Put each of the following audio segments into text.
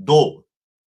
2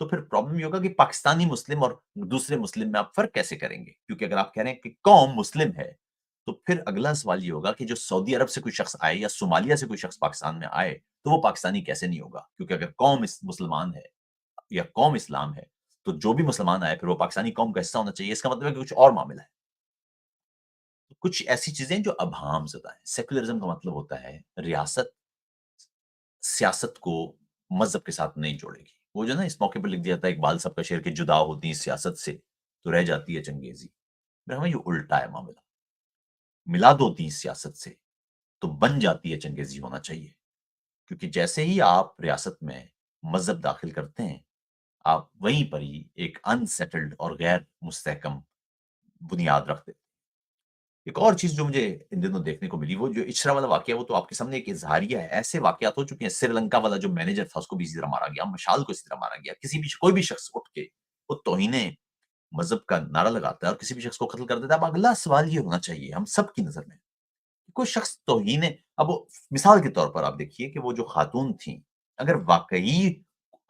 تو پھر پرابلم یہ ہوگا کہ پاکستانی مسلم اور دوسرے مسلم میں آپ فرق کیسے کریں گے؟ کیونکہ اگر آپ کہہ رہے ہیں کہ قوم مسلم ہے تو پھر اگلا سوال یہ ہوگا کہ جو سعودی عرب سے کوئی شخص آئے یا صومالیہ سے کوئی شخص پاکستان میں آئے تو وہ پاکستانی کیسے نہیں ہوگا؟ کیونکہ اگر قوم مسلمان ہے یا قوم اسلام ہے تو جو بھی مسلمان آئے پھر وہ پاکستانی قوم کا حصہ ہونا چاہیے. اس کا مطلب ہے کہ کچھ اور معاملہ ہے. کچھ ایسی چیزیں جو ابہام زدہ ہیں. سیکولرزم کا مطلب ہوتا ہے ریاست سیاست کو مذہب کے ساتھ نہیں جوڑے گی. وہ جو نا اس موقع پر لکھ دیا تھا اقبال صاحب کا شعر کہ جدا ہوتی ہیں سیاست سے تو رہ جاتی ہے چنگیزی. میرا ہمیں یہ الٹا ہے معاملہ. ملا دو دی سیاست سے تو بن جاتی ہے چنگیزی ہونا چاہیے. کیونکہ جیسے ہی آپ ریاست میں مذہب داخل کرتے ہیں آپ وہیں پر ہی ایک انسیٹلڈ اور غیر مستحکم بنیاد رکھتے. ایک اور چیز جو مجھے ان دنوں دیکھنے کو ملی وہ جو اچھرا والا واقعہ وہ تو آپ کے سامنے ایک اظہاریہ ہے. ایسے واقعات ہو چکے ہیں. سری لنکا والا جو مینیجر تھا اس کو بھی اسی طرح مارا گیا. مشال کو اسی طرح مارا گیا. کسی بھی کوئی بھی شخص اٹھ کے وہ توہین مذہب کا نعرہ لگاتا ہے اور کسی بھی شخص کو قتل کر دیتا ہے. اب اگلا سوال یہ ہونا چاہیے ہم سب کی نظر میں کوئی شخص توہین اب مثال کے طور پر آپ دیکھیے کہ وہ جو خاتون تھیں اگر واقعی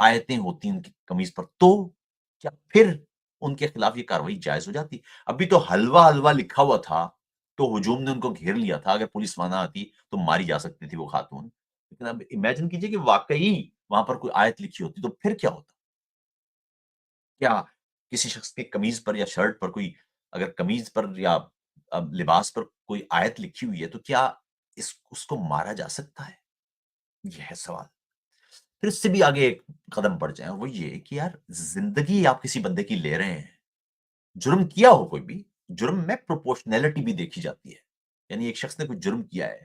آیتیں ہوتی ان کی قمیض پر تو کیا پھر ان کے خلاف یہ کاروائی جائز ہو جاتی؟ ابھی تو حلوہ حلوہ لکھا ہوا تھا تو ہجوم نے ان کو گھیر لیا تھا. اگر پولیس وہاں نہ آتی تو ماری جا سکتی تھی وہ خاتون. لیکن اب امیجن کیجئے کہ واقعی وہاں پر کوئی آیت لکھی ہوتی تو پھر کیا ہوتا؟ کیا کسی شخص کے قمیض پر یا شرٹ پر کوئی اگر قمیض پر یا لباس پر کوئی آیت لکھی ہوئی ہے تو کیا اس کو مارا جا سکتا ہے؟ یہ ہے سوال. پھر اس سے بھی آگے ایک قدم بڑھ جائیں وہ یہ کہ یار زندگی آپ کسی بندے کی لے رہے ہیں. جرم کیا ہو کوئی بھی جرم میں پروپورشنلٹی بھی دیکھی جاتی ہے. یعنی ایک شخص نے کوئی جرم کیا ہے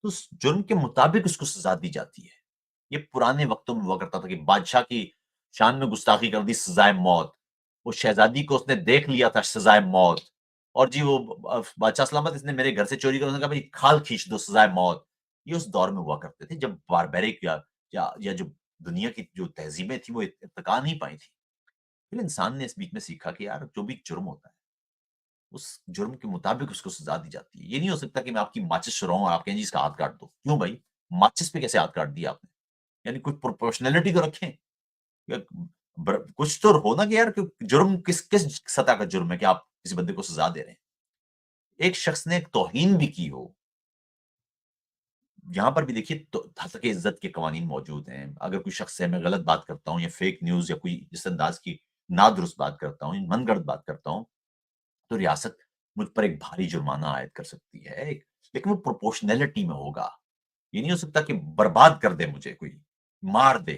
تو اس جرم کے مطابق اس کو سزا دی جاتی ہے. یہ پرانے وقتوں میں ہوا کرتا تھا کہ بادشاہ کی شان میں گستاخی کر دی سزائے موت. وہ شہزادی کو اس نے دیکھ لیا تھا سزائے موت. اور جی وہ بادشاہ سلامت اس نے میرے گھر سے چوری کر کہا بھائی کھال کھینچ دو سزائے موت. یہ اس دور میں ہوا کرتے تھے جب باربیرک یا جو دنیا کی جو تہذیبیں تھیں وہ ارتقا نہیں پائی تھی. پھر انسان نے اس بیچ میں سیکھا کہ یار جو بھی جرم ہوتا ہے اس جرم کے مطابق اس کو سزا دی جاتی ہے. یہ نہیں ہو سکتا کہ میں آپ کی ماچس چراؤں اور آپ کہیں جی اس کا ہاتھ کاٹ دو. کیوں بھائی ماچس پہ کیسے ہاتھ کاٹ دیا آپ نے؟ یعنی کوئی پروپورشنلٹی تو رکھیں. کچھ تو ہونا کہ یار جرم کس سطح کا جرم ہے کہ آپ کسی بندے کو سزا دے رہے ہیں. ایک شخص نے ایک توہین بھی کی ہو یہاں پر بھی دیکھیے تو حق عزت کے قوانین موجود ہیں. اگر کوئی شخص ہے میں غلط بات کرتا ہوں یا فیک نیوز یا کوئی اس انداز کی نادرست بات کرتا ہوں من گڑت بات کرتا ہوں تو ریاست مجھ پر ایک بھاری جرمانہ عائد کر سکتی ہے. لیکن وہ پروپورشنلٹی میں ہوگا. یہ نہیں ہو سکتا کہ برباد کر دے مجھے کوئی مار دے.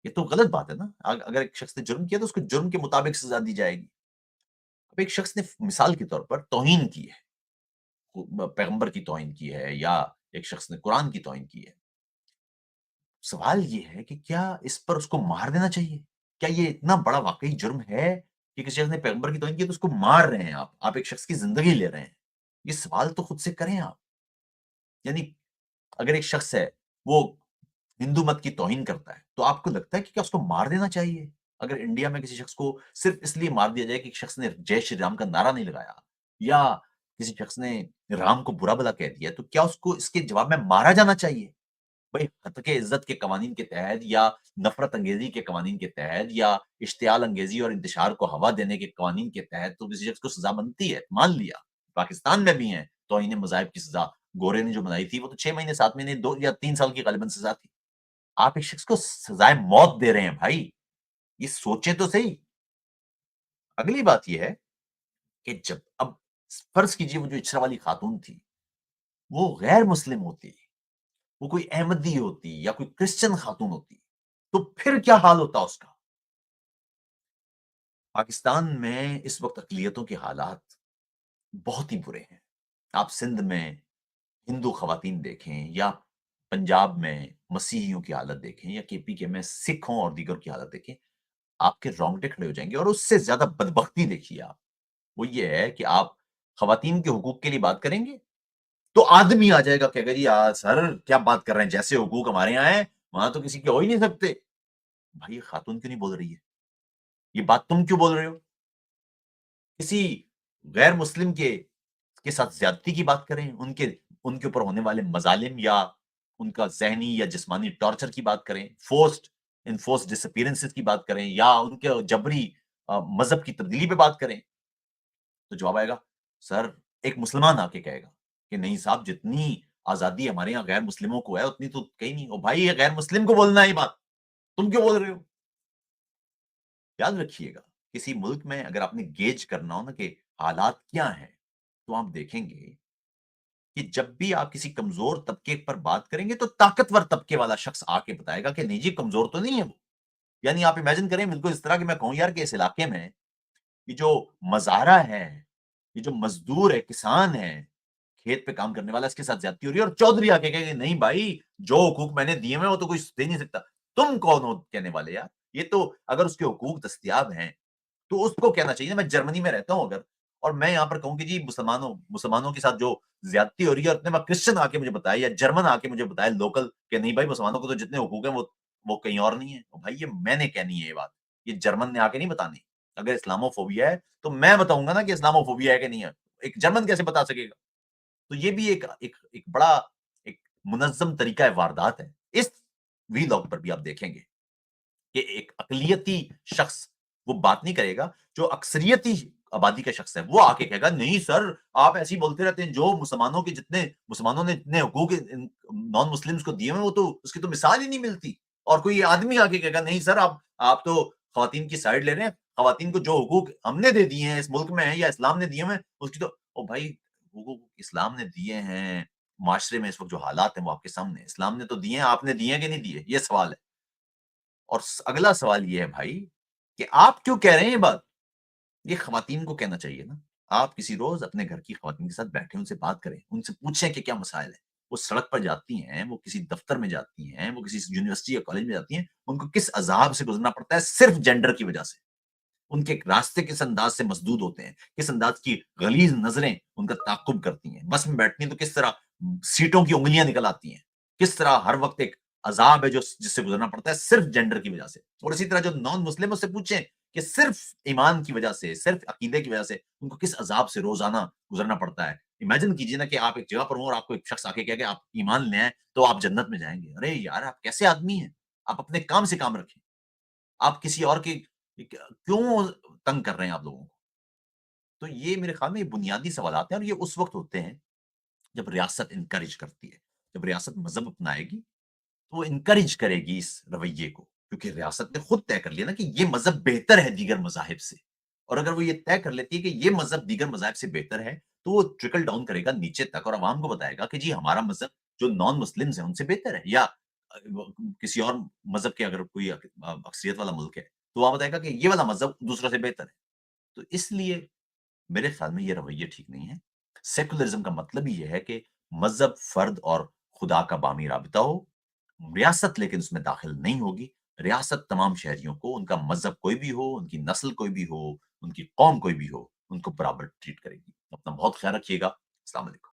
یہ تو غلط بات ہے نا. اگر ایک شخص نے جرم کیا تو اس کو جرم کے مطابق سزا دی جائے گی. اب ایک شخص نے مثال کے طور پر توہین کی ہے پیغمبر کی توہین کی ہے یا ایک شخص نے قرآن کی توہین کی ہے. سوال یہ ہے کہ کیا اس پر اس کو مار دینا چاہیے؟ کیا یہ اتنا بڑا واقعی جرم ہے کہ کسی شخص نے پیغمبر کی توہین کی تو اس کو مار رہے ہیں آپ ایک شخص کی زندگی لے رہے ہیں. یہ سوال تو خود سے کریں آپ. یعنی اگر ایک شخص ہے وہ ہندو مت کی توہین کرتا ہے تو آپ کو لگتا ہے کہ کیا اس کو مار دینا چاہیے؟ اگر انڈیا میں کسی شخص کو صرف اس لیے مار دیا جائے کہ ایک شخص نے جے شری رام کا نعرہ نہیں لگایا یا کسی شخص نے رام کو برا بلا کہہ دیا تو کیا اس کو اس کے جواب میں مارا جانا چاہیے؟ بھائی حد کے عزت کے قوانین کے تحت یا نفرت انگیزی کے قوانین کے تحت یا اشتعال انگیزی اور انتشار کو ہوا دینے کے قوانین کے تحت تو کسی شخص کو سزا بنتی ہے. مان لیا پاکستان میں بھی ہیں توہین مذاہب کی سزا گورے نے جو بنائی تھی وہ تو 6 مہینے 7 مہینے 2 یا 3 سال کی غالباً سزا تھی. آپ ایک شخص کو سزائے موت دے رہے ہیں بھائی. یہ سوچیں تو صحیح. اگلی بات یہ ہے کہ جب اب فرض کیجئے وہ جو اچھرا والی خاتون تھی وہ غیر مسلم ہوتی وہ کوئی احمدی ہوتی یا کوئی کرسچن خاتون ہوتی تو پھر کیا حال ہوتا اس کا؟ پاکستان میں اس وقت اقلیتوں کے حالات بہت ہی برے ہیں. آپ سندھ میں ہندو خواتین دیکھیں یا پنجاب میں مسیحیوں کی حالت دیکھیں یا کے پی کے میں سکھوں اور دیگر کی حالت دیکھیں آپ کے رونگٹے کھڑے ہو جائیں گے. اور اس سے زیادہ بدبختی دیکھیے آپ وہ یہ ہے کہ آپ خواتین کے حقوق کے لیے بات کریں گے تو آدمی آ جائے گا کہ جی سر کیا بات کر رہے ہیں جیسے حقوق ہمارے یہاں ہیں وہاں تو کسی کے ہو ہی نہیں سکتے. بھائی یہ خاتون کیوں نہیں بول رہی ہے؟ یہ بات تم کیوں بول رہے ہو؟ کسی غیر مسلم کے ساتھ زیادتی کی بات کریں ان کے اوپر ہونے والے مظالم یا ان کا ذہنی یا جسمانی ٹارچر کی بات کریں فورسڈ انفورس ڈسپیئرنسز کی بات کریں یا ان کے جبری مذہب کی تبدیلی پہ بات کریں، تو جواب آئے گا، سر ایک مسلمان آ کے کہے گا کہ نہیں صاحب جتنی آزادی ہمارے یہاں غیر مسلموں کو ہے اتنی تو کہیں نہیں. او بھائی یہ غیر مسلم کو بولنا ہے یہ بات، تم کیوں بول رہے ہو؟ یاد رکھیے گا، کسی ملک میں اگر آپ نے گیج کرنا ہو نا کہ حالات کیا ہیں، تو آپ دیکھیں گے کہ جب بھی آپ کسی کمزور طبقے پر بات کریں گے تو طاقتور طبقے والا شخص آ کے بتائے گا کہ نہیں جی کمزور تو نہیں ہے وہ. یعنی آپ امیجن کریں بالکل اس طرح کہ میں کہوں یار کہ اس علاقے میں یہ جو مزارع ہے، یہ جو مزدور ہے، کسان ہے، کھیت پہ کام کرنے والا، اس کے ساتھ زیادتی ہو رہی ہے اور چودھری آ کے کہے کہ نہیں بھائی جو حقوق میں نے دیے ہیں وہ تو کوئی دے نہیں سکتا. تم کون ہو کہنے والے یار؟ یہ تو اگر اس کے حقوق دستیاب ہیں تو اس کو کہنا چاہیے. میں جرمنی میں رہتا ہوں اگر، اور میں یہاں پر کہوں کہ جی مسلمانوں کے ساتھ جو زیادتی ہو رہی ہے، اور اتنے وقت کرسچن آ کے مجھے بتائے یا جرمن آ کے مجھے بتائے لوکل کہ نہیں بھائی مسلمانوں کو تو جتنے حقوق ہیں وہ کہیں اور نہیں ہے. بھائی یہ میں نے کہنی ہے یہ بات، یہ جرمن نے آ کے نہیں بتانی. اگر اسلامو فوبیا ہے تو میں بتاؤں گا نا کہ اسلامو فوبیا ہے کہ نہیں ہے. ایک جرمن کیسے بتا سکے گا؟ تو یہ بھی ایک بڑا ایک منظم طریقہ واردات ہے. اس وی لاگ پر بھی آپ دیکھیں گے کہ ایک اقلیتی شخص وہ بات نہیں کرے گا، جو اکثریتی آبادی کا شخص ہے وہ آ کے کہے گا نہیں سر آپ ایسے ہی بولتے رہتے ہیں، جو مسلمانوں نے اتنے حقوق نان مسلمس کو دیے ہیں وہ تو اس کی تو مثال ہی نہیں ملتی. اور کوئی آدمی آ کے کہے گا نہیں سر آپ تو خواتین کی سائڈ لے رہے ہیں، خواتین کو جو حقوق ہم نے دے دیے ہیں اس ملک میں ہیں یا اسلام نے دیے ہیں اس کی تو او بھائی حقوق اسلام نے دیے ہیں. معاشرے میں اس وقت جو حالات ہیں وہ آپ کے سامنے، اسلام نے تو دیے ہیں، آپ نے دیے ہیں کہ نہیں دیے، یہ سوال ہے. اور اگلا سوال یہ ہے بھائی کہ آپ کیوں کہہ رہے ہیں یہ بات؟ یہ خواتین کو کہنا چاہیے نا. آپ کسی روز اپنے گھر کی خواتین کے ساتھ بیٹھیں، ان سے بات کریں، ان سے پوچھیں کہ کیا مسائل ہیں. وہ سڑک پر جاتی ہیں، وہ کسی دفتر میں جاتی ہیں، وہ کسی یونیورسٹی یا کالج میں جاتی ہیں، ان کو کس عذاب سے گزرنا پڑتا ہے صرف جینڈر کی وجہ سے. ان کے راستے کس انداز سے مسدود ہوتے ہیں، کس انداز کی غلیظ نظریں ان کا تعقب کرتی ہیں. بس میں بیٹھتی ہیں تو کس طرح سیٹوں کی انگلیاں نکل آتی ہیں، کس طرح ہر وقت ایک عذاب ہے جس سے گزرنا پڑتا ہے صرف جینڈر کی وجہ سے. اور اسی طرح جو نان مسلم اس سے پوچھیں کہ صرف ایمان کی وجہ سے، صرف عقیدے کی وجہ سے ان کو کس عذاب سے روزانہ گزرنا پڑتا ہے. امیجن کیجیے نا کہ آپ ایک جگہ پر ہوں اور آپ کو ایک شخص آ کے کہے کہ آپ ایمان لے آئیں تو آپ جنت میں جائیں گے. ارے یار آپ کیسے آدمی ہیں؟ آپ اپنے کام سے کام رکھیں. آپ کسی اور کی کیوں تنگ کر رہے ہیں آپ لوگوں کو؟ تو یہ میرے خیال میں یہ بنیادی سوالات ہیں اور یہ اس وقت ہوتے ہیں جب ریاست انکریج کرتی ہے. جب ریاست مذہب اپنائے گی تو وہ انکریج کرے گی اس رویے کو، کیونکہ ریاست نے خود طے کر لیا نا کہ یہ مذہب بہتر ہے دیگر مذاہب سے. اور اگر وہ یہ طے کر لیتی ہے کہ یہ مذہب دیگر مذاہب سے بہتر ہے تو وہ ٹرکل ڈاؤن کرے گا نیچے تک اور عوام کو بتائے گا کہ جی ہمارا مذہب جو نان مسلمز ہیں ان سے بہتر ہے. یا کسی اور مذہب کے اگر کوئی اکثریت والا ملک ہے تو وہ بتائے گا کہ یہ والا مذہب دوسرا سے بہتر ہے. تو اس لیے میرے خیال میں یہ رویے ٹھیک نہیں ہے. سیکولرزم کا مطلب ہی یہ ہے کہ مذہب فرد اور خدا کا باہمی رابطہ ہو. ریاست لیکن اس میں داخل نہیں ہوگی. ریاست تمام شہریوں کو ان کا مذہب کوئی بھی ہو، ان کی نسل کوئی بھی ہو، ان کی قوم کوئی بھی ہو، ان کو برابر ٹریٹ کرے گی. اپنا بہت خیال رکھیے گا. السلام علیکم.